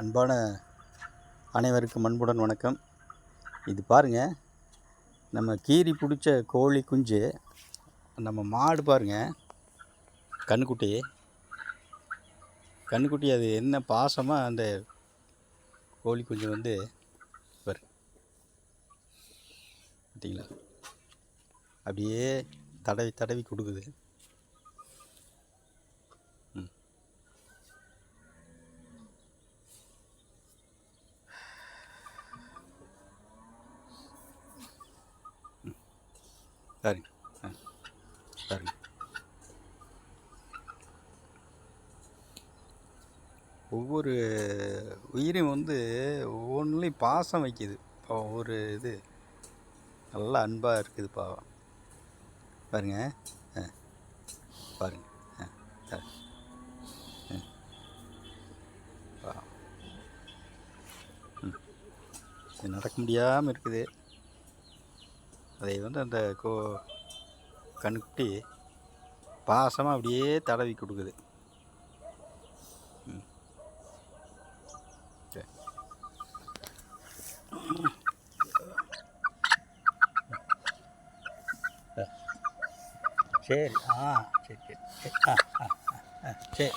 அன்பான அனைவருக்கும் அன்புடன் வணக்கம். இது பாருங்கள், நம்ம கீரி பிடிச்ச கோழி குஞ்சு, நம்ம மாடு பாருங்கள், கன்றுக்குட்டி அது என்ன பாசமாக அந்த கோழி குஞ்சு வந்து பார்த்தீங்களா, அப்படியே தடவி தடவி கொடுக்குது. பாருங்க பாருங்க, ஒவ்வொரு உயிரையும் வந்து ஒவ்வொன்றுலையும் பாசம் வைக்கிது. ஒவ்வொரு இது நல்லா அன்பாக இருக்குது பாவம். பாருங்க பாருங்க இது நடக்க முடியாமல் இருக்குது. அதை வந்து அந்த கன்றுக்குட்டி பாசமாக அப்படியே தடவி கொடுக்குது. சரி சரி சரி சரி சரி